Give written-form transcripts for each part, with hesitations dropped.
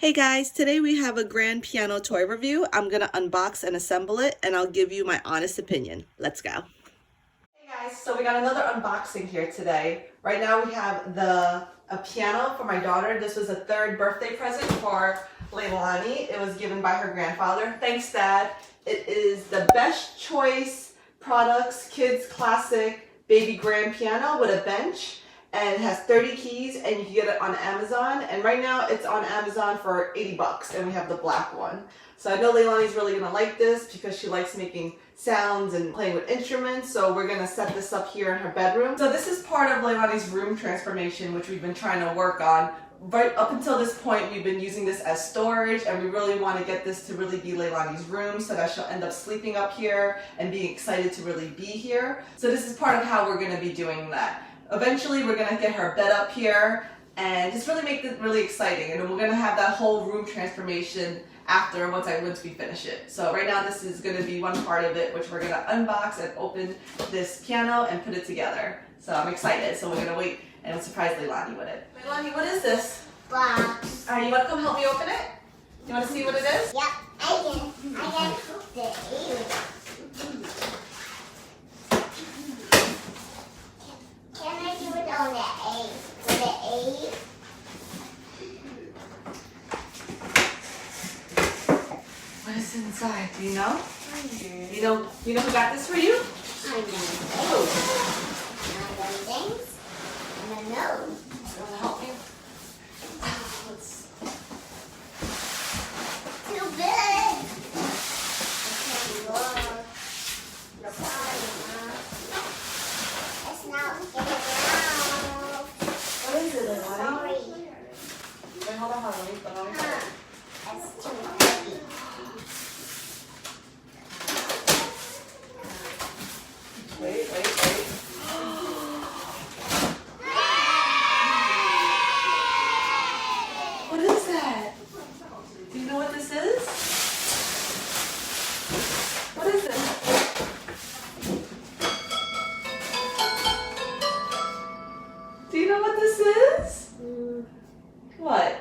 Hey guys, today we have a grand piano toy review. I'm going to unbox and assemble it and I'll give you my honest opinion. Let's go. Hey guys, so we got another unboxing here today. Right now we have a piano for my daughter. This was a third birthday present for Leilani. It was given by her grandfather. Thanks, Dad. It is the Best Choice Products Kids Classic Baby Grand Piano with a bench. And it has 30 keys and you can get it on Amazon, and right now it's on Amazon for 80 bucks and we have the black one. So I know Leilani's really gonna like this because she likes making sounds and playing with instruments, so we're gonna set this up here in her bedroom. So this is part of Leilani's room transformation, which we've been trying to work on. Right up until this point we've been using this as storage, and we really want to get this to really be Leilani's room so that she'll end up sleeping up here and being excited to really be here. So this is part of how we're gonna be doing that. Eventually we're gonna get her bed up here and just really make it really exciting, and then we're gonna have that whole room transformation after once we finish it. So right now this is gonna be one part of it, which we're gonna unbox and open this piano and put it together. So I'm excited. So we're gonna wait and we'll surprise Leilani with it. Leilani, what is this? Box. Alright, you wanna come help me open it? You wanna see what it is? Yep, I can hook the A. Can I do it on the A? With the A? What is inside? Do you know? You know who got this for you? I know. Oh. I know things. And I know. You wanna help me? Let's... Too big. Okay, Lord. Sorry, Mom. It's not getting out. What is it, Leilani? Sorry. Wait, hold on, let me It's too heavy. Wait. What is that? Do you know what this is? What is it? Do you know what this is? What?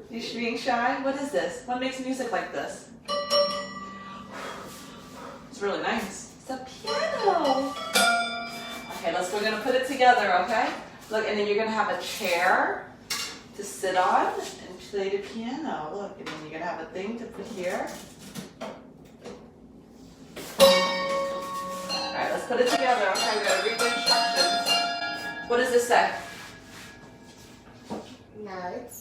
You being shy? What is this? What makes music like this? It's really nice. It's a piano. Okay, we're gonna put it together, okay? Look, and then you're gonna have a chair to sit on and play the piano. Look, and then you're gonna have a thing to put here. Alright, let's put it together, okay? We're gonna read the instructions. What does this say? Notes.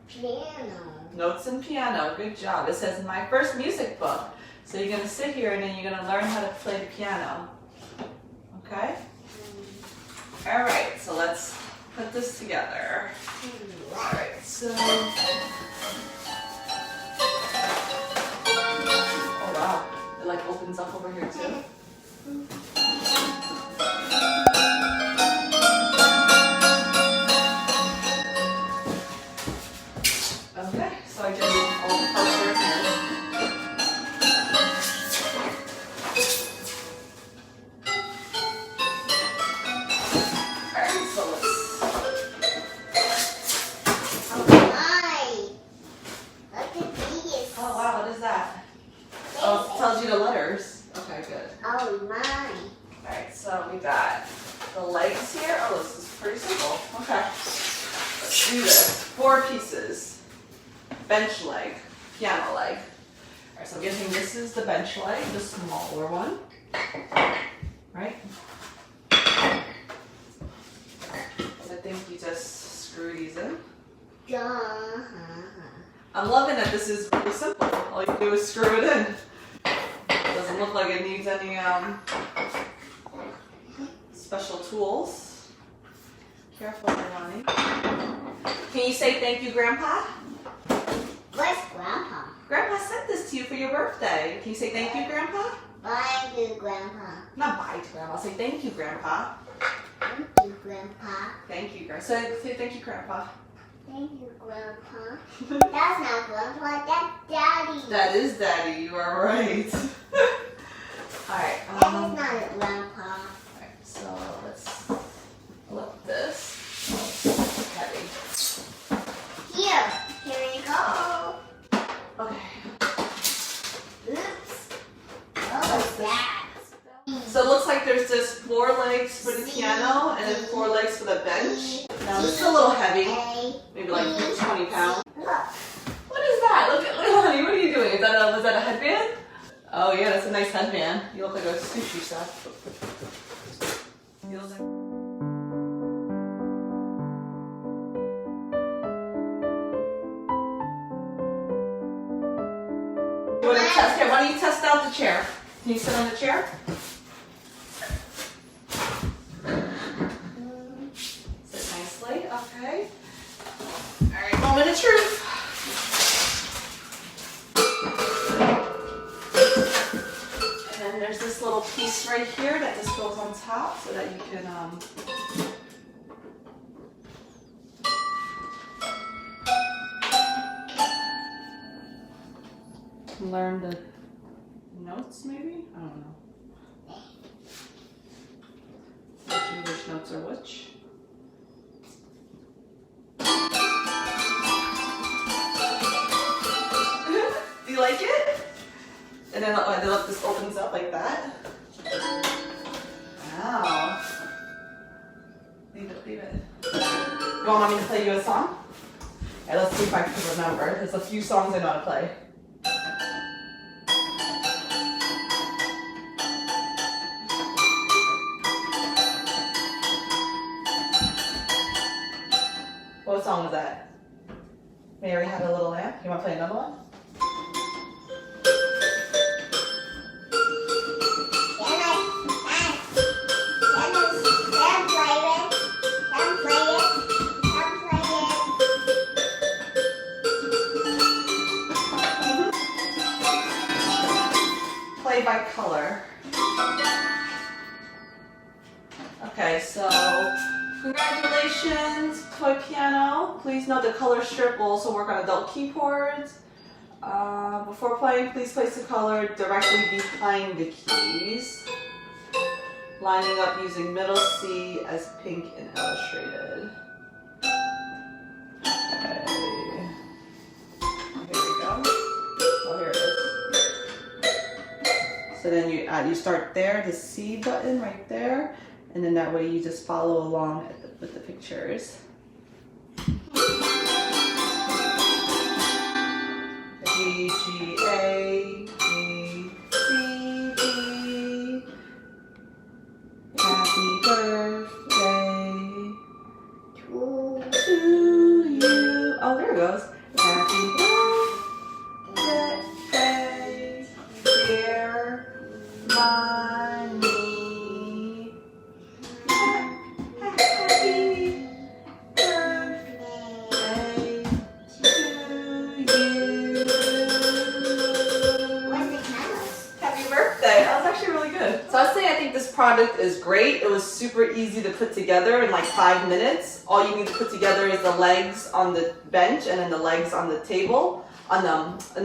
Piano. Notes and piano. Good job. It says my first music book. So you're gonna sit here and then you're gonna learn how to play the piano. Okay? Alright, so let's put this together. Alright, so... Oh wow, it like opens up over here too. Okay, so I did all the parts right here. Alright, so let's... Oh wow, what is that? Oh, it tells you the letters. Okay, good. Oh my. Alright, so we got the legs here. Oh, this is pretty simple. Okay. Let's do this. 4 pieces. Bench leg, piano leg. Alright, so I'm guessing this is the bench leg, the smaller one. Right? So I think you just screw these in. I'm loving that this is really simple. All you do is screw it in. It doesn't look like it needs any special tools. Careful, Leilani. Can you say thank you, Grandpa? What's Grandpa? Grandpa sent this to you for your birthday. Can you say thank you, Grandpa? Thank you, Grandpa. Not bye to Grandpa. Say thank you, Grandpa. Thank you, Grandpa. Thank you, Grandpa. Say thank you, Grandpa. Thank you, Grandpa. That's not Grandpa, that's Daddy. That is Daddy. You are right. Alright. That is not Grandpa. Alright, so let's flip this. Heavy. Here we go. legs for the piano and then 4 legs for the bench. Now this is a little heavy, maybe like 20 pounds. What is that? Look at honey, what are you doing? Was that a headband? Oh yeah, that's a nice headband. You look like a sushi chef. You look like... You want to test? Here, why don't you test out the chair? Can you sit on the chair? Sit nicely, okay. Alright, moment of truth. And then there's this little piece right here that just goes on top so that you can learn the notes, maybe? I don't know. Which notes are which. Do you like it? And then this opens up like that. Wow. Leave it, leave it. You want me to play you a song? Okay, let's see if I can remember. There's a few songs I know how to play. What song was that? Mary Had a Little Lamb. You want to play another one? Play by color. Okay, so congratulations, toy piano. Please note the color strip will also work on adult keyboards. Before playing, please place the color directly behind the keys, lining up using middle C as pink and illustrated. Okay. Here we go. Oh, here it is. So then you start there, the C button right there, and then that way you just follow along with the pictures. G, G, A, B, C, D. Happy birthday to you. Oh, there it goes. Happy birthday, dear mommy. Happy birthday to you. Happy birthday. That was actually really good. So I'd say I think this product is great. It was super easy to put together in like 5 minutes. All you need to put together is the legs on the bench and then the legs on the table, and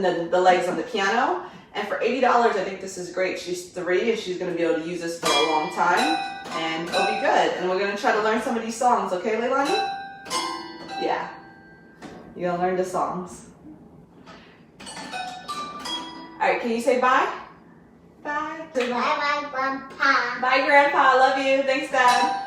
then the legs on the piano. And for $80, I think this is great. She's 3 and she's going to be able to use this for a long time. And it'll be good. And we're going to try to learn some of these songs, okay, Leilani? Yeah. You're going to learn the songs. Alright, can you say bye? Bye. Say bye. Bye, Grandpa. Bye, Grandpa. Love you. Thanks, Dad.